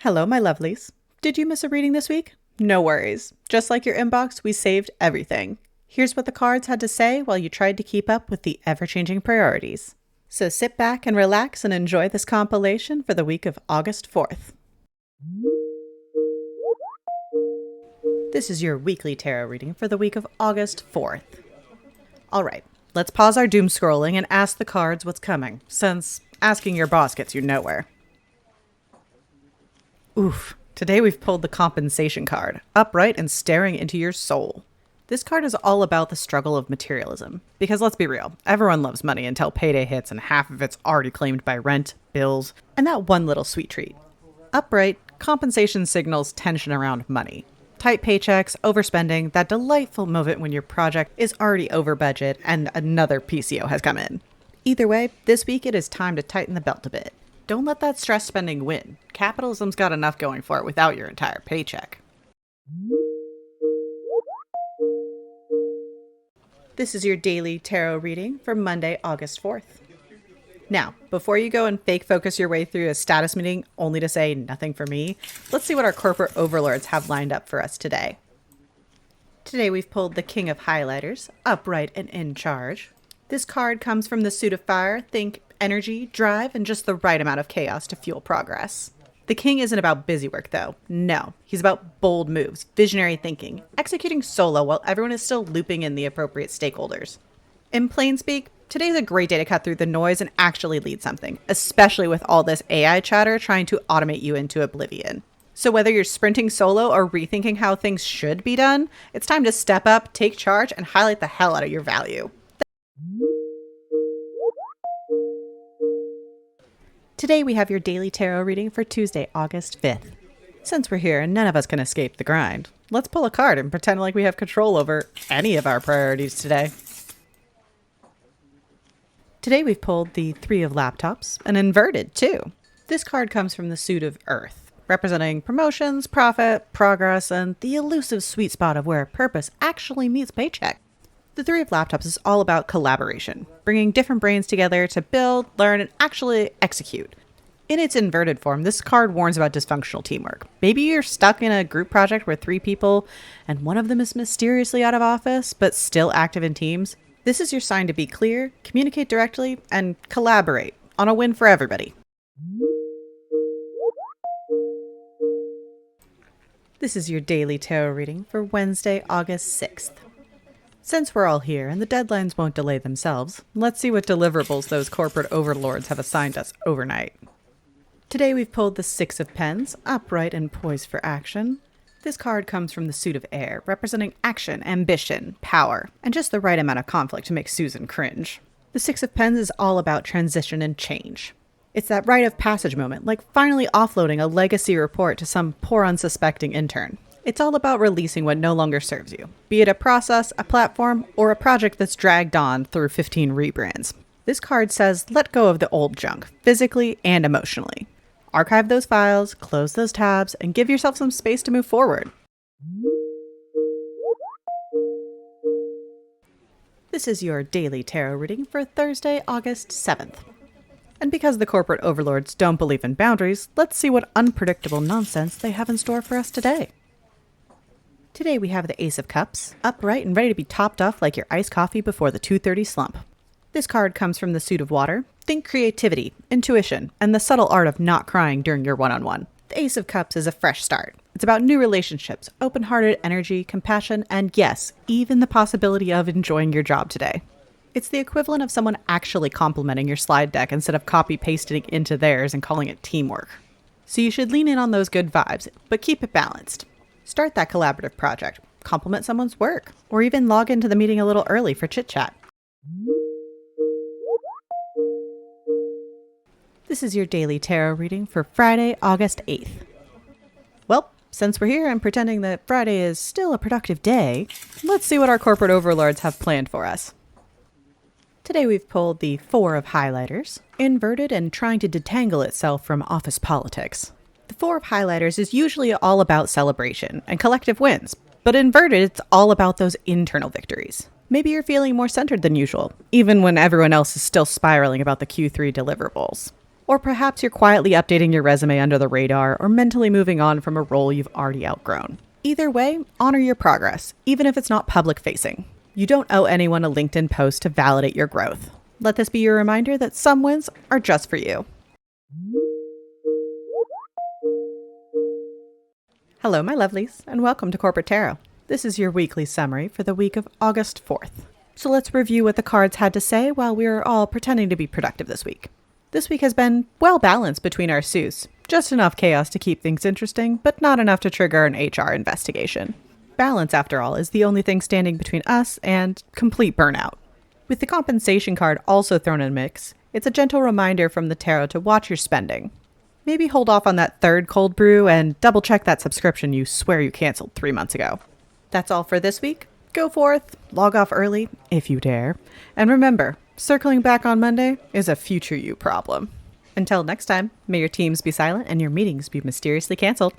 Hello, my lovelies. Did you miss a reading this week? No worries. Just like your inbox, we saved everything. Here's what the cards had to say while you tried to keep up with the ever-changing priorities. So sit back and relax and enjoy this compilation for the week of August 4th. This is your weekly tarot reading for the week of August 4th. Alright, let's pause our doom scrolling and ask the cards what's coming, since asking your boss gets you nowhere. Oof, today we've pulled the Compensation card, upright and staring into your soul. This card is all about the struggle of materialism. Because let's be real, everyone loves money until payday hits and half of it's already claimed by rent, bills, and that one little sweet treat. Upright, compensation signals tension around money. Tight paychecks, overspending, that delightful moment when your project is already over budget and another PCO has come in. Either way, this week it is time to tighten the belt a bit. Don't let that stress spending win. Capitalism's got enough going for it without your entire paycheck. This is your daily tarot reading for Monday, August 4th. Now, before you go and fake focus your way through a status meeting only to say nothing for me, let's see what our corporate overlords have lined up for us today. Today we've pulled the King of Highlighters, upright and in charge. This card comes from the suit of fire. Think energy, drive, and just the right amount of chaos to fuel progress. The king isn't about busy work, though. No, he's about bold moves, visionary thinking, executing solo while everyone is still looping in the appropriate stakeholders. In plain speak, today's a great day to cut through the noise and actually lead something, especially with all this AI chatter trying to automate you into oblivion. So whether you're sprinting solo or rethinking how things should be done, it's time to step up, take charge, and highlight the hell out of your value. Today we have your daily tarot reading for Tuesday, August 5th. Since we're here and none of us can escape the grind, let's pull a card and pretend like we have control over any of our priorities today. Today we've pulled the Three of Laptops, and inverted too. This card comes from the suit of Earth, representing promotions, profit, progress, and the elusive sweet spot of where purpose actually meets paycheck. The Three of Laptops is all about collaboration, bringing different brains together to build, learn, and actually execute. In its inverted form, this card warns about dysfunctional teamwork. Maybe you're stuck in a group project where 3 people, and one of them is mysteriously out of office, but still active in teams. This is your sign to be clear, communicate directly, and collaborate on a win for everybody. This is your daily tarot reading for Wednesday, August 6th. Since we're all here and the deadlines won't delay themselves, let's see what deliverables those corporate overlords have assigned us overnight. Today we've pulled the Six of Pens, upright and poised for action. This card comes from the suit of air, representing action, ambition, power, and just the right amount of conflict to make Susan cringe. The Six of Pens is all about transition and change. It's that rite of passage moment, like finally offloading a legacy report to some poor unsuspecting intern. It's all about releasing what no longer serves you, be it a process, a platform, or a project that's dragged on through 15 rebrands. This card says let go of the old junk, physically and emotionally. Archive those files, close those tabs, and give yourself some space to move forward. This is your daily tarot reading for Thursday, August 7th. And because the corporate overlords don't believe in boundaries, let's see what unpredictable nonsense they have in store for us today. Today we have the Ace of Cups, upright and ready to be topped off like your iced coffee before the 2:30 slump. This card comes from the suit of water. Think creativity, intuition, and the subtle art of not crying during your one-on-one. The Ace of Cups is a fresh start. It's about new relationships, open-hearted energy, compassion, and yes, even the possibility of enjoying your job today. It's the equivalent of someone actually complimenting your slide deck instead of copy-pasting it into theirs and calling it teamwork. So you should lean in on those good vibes, but keep it balanced. Start that collaborative project, compliment someone's work, or even log into the meeting a little early for chit-chat. This is your daily tarot reading for Friday, August 8th. Well, since we're here and pretending that Friday is still a productive day, let's see what our corporate overlords have planned for us. Today we've pulled the Four of Highlighters, inverted and trying to detangle itself from office politics. The Four of Highlighters is usually all about celebration and collective wins, but inverted, it's all about those internal victories. Maybe you're feeling more centered than usual, even when everyone else is still spiraling about the Q3 deliverables. Or perhaps you're quietly updating your resume under the radar or mentally moving on from a role you've already outgrown. Either way, honor your progress, even if it's not public facing. You don't owe anyone a LinkedIn post to validate your growth. Let this be your reminder that some wins are just for you. Hello, my lovelies, and welcome to Corporate Tarot. This is your weekly summary for the week of August 4th. So let's review what the cards had to say while we are all pretending to be productive this week. This week has been well balanced between our suits. Just enough chaos to keep things interesting, but not enough to trigger an HR investigation. Balance, after all, is the only thing standing between us and complete burnout. With the compensation card also thrown in the mix, it's a gentle reminder from the tarot to watch your spending. Maybe hold off on that third cold brew and double check that subscription you swear you canceled 3 months ago. That's all for this week. Go forth, log off early, if you dare. And remember, circling back on Monday is a future you problem. Until next time, may your teams be silent and your meetings be mysteriously canceled.